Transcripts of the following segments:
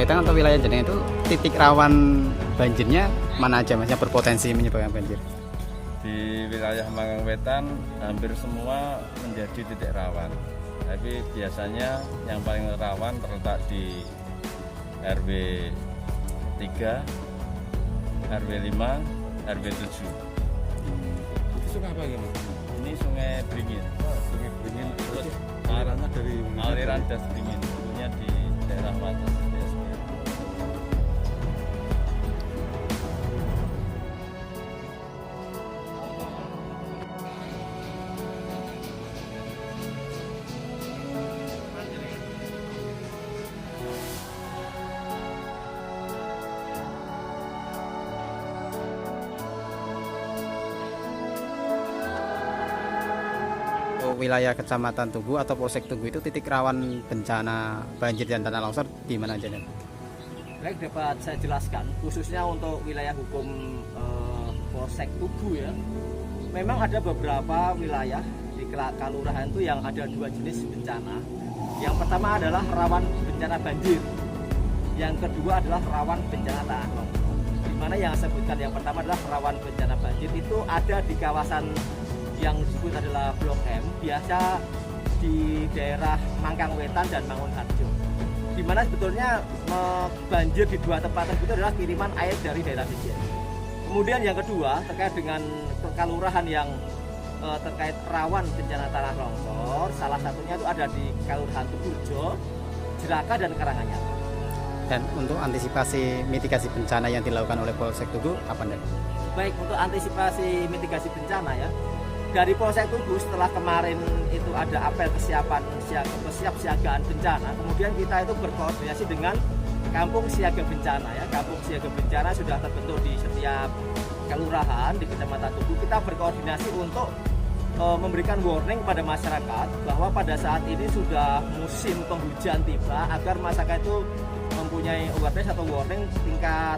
Wetan atau wilayah Jenengan itu titik rawan banjirnya mana aja Mas yang berpotensi menyebabkan banjir? Di wilayah Mangkang Wetan hampir semua menjadi titik rawan. Tapi biasanya yang paling rawan terletak di RW 3, RW 5, RW 7. Itu sungai apa ya Mas? Ini Sungai Beringin. Sungai Beringin. Terus Alirannya dari aliran Das Beringin, tentunya di daerah Wates. Wilayah Kecamatan Tugu atau Polsek Tugu itu titik rawan bencana banjir dan tanah longsor di mana aja? Baik, dapat saya jelaskan khususnya untuk wilayah hukum Polsek Tugu ya. Memang ada beberapa wilayah di kelurahan itu yang ada dua jenis bencana. Yang pertama adalah rawan bencana banjir. Yang kedua adalah rawan bencana tanah longsor. Di mana yang saya sebutkan yang pertama adalah rawan bencana banjir itu ada di kawasan yang disebut adalah Blok M, biasa di daerah Mangkang Wetan dan Mangunharjo, di mana sebetulnya banjir di dua tempat tersebut adalah kiriman air dari daerah Mijen. Kemudian yang kedua terkait dengan kelurahan yang terkait rawan bencana tanah longsor, salah satunya itu ada di Kelurahan Tugurejo, Jeraka dan Karanganyar. Dan untuk antisipasi mitigasi bencana yang dilakukan oleh Polsek Tugu apa nih? Baik, untuk antisipasi mitigasi bencana ya, dari Polsek Tugu setelah kemarin itu ada apel kesiapsiagaan bencana, kemudian kita itu berkoordinasi dengan Kampung Siaga Bencana ya. Kampung Siaga Bencana sudah terbentuk di setiap kelurahan di Kecamatan Tugu. Kita berkoordinasi untuk memberikan warning kepada masyarakat bahwa pada saat ini sudah musim penghujan tiba, agar masyarakat itu mempunyai awareness atau warning tingkat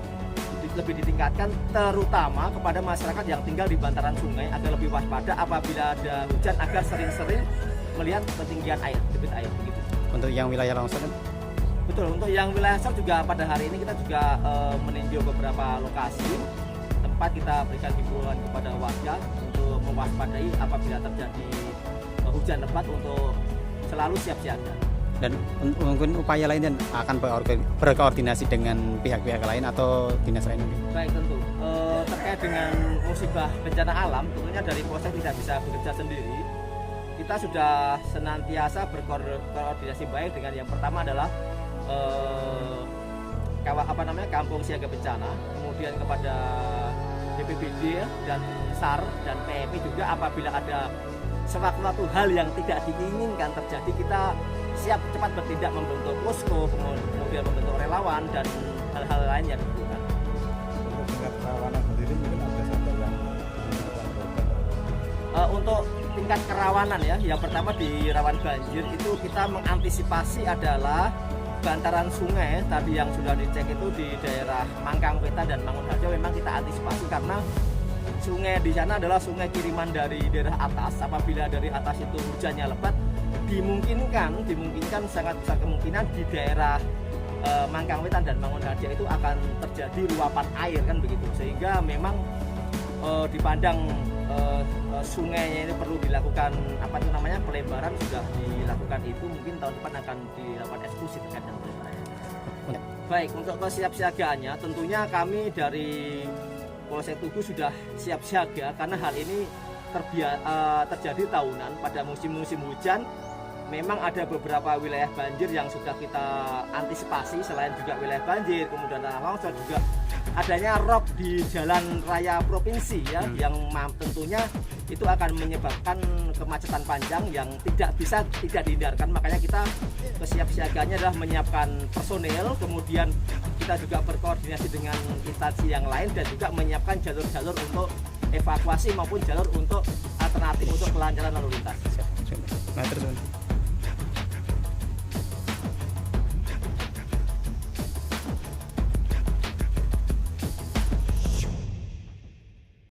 lebih ditingkatkan, terutama kepada masyarakat yang tinggal di bantaran sungai agar lebih waspada apabila ada hujan, agar sering-sering melihat ketinggian air, debit air begitu. Untuk yang wilayah longsor? Betul, untuk yang wilayah longsor juga pada hari ini kita juga meninjau beberapa lokasi tempat, kita berikan himbauan kepada warga untuk mewaspadai apabila terjadi hujan lebat untuk selalu siap siaga. Dan mungkin upaya lain akan berkoordinasi dengan pihak-pihak lain atau dinas lain? Baik, tentu terkait dengan musibah bencana alam, tentunya dari Polsek tidak bisa bekerja sendiri. Kita sudah senantiasa berkoordinasi baik dengan yang pertama adalah Kampung Siaga Bencana, kemudian kepada BPBD dan SAR dan PMI juga apabila ada sewaktu-waktu hal yang tidak diinginkan terjadi, kita siap cepat bertindak, membentuk posko, kemudian membentuk relawan dan hal-hal lain yang dibutuhkan. Untuk tingkat kerawanan sendiri mungkin ada sampai yang untuk tingkat kerawanan ya, yang pertama di rawan banjir itu kita mengantisipasi adalah bantaran sungai tadi yang sudah dicek itu di daerah Mangkang Wetan dan Mangunharjo. Memang kita antisipasi karena sungai di sana adalah sungai kiriman dari daerah atas. Apabila dari atas itu hujannya lebat, dimungkinkan sangat besar kemungkinan di daerah Mangkang Wetan dan Mangunharjo itu akan terjadi luapan air kan begitu, sehingga memang dipandang sungainya ini perlu dilakukan pelebaran, sudah dilakukan itu, mungkin tahun depan akan dilakukan eksekusi terkait dengan pelebarannya. Baik, untuk kesiapsiagaannya tentunya kami dari Polsek Tugu sudah siap siaga karena hal ini terjadi tahunan pada musim-musim hujan. Memang ada beberapa wilayah banjir yang sudah kita antisipasi, selain juga wilayah banjir, kemudian tanah longsor, juga adanya rop di jalan raya provinsi ya, yang tentunya itu akan menyebabkan kemacetan panjang yang tidak dihindarkan. Makanya kita kesiapsiagannya adalah menyiapkan personel, kemudian kita juga berkoordinasi dengan instansi yang lain dan juga menyiapkan jalur-jalur untuk evakuasi maupun jalur untuk alternatif untuk kelancaran lalu lintas. Nah, terus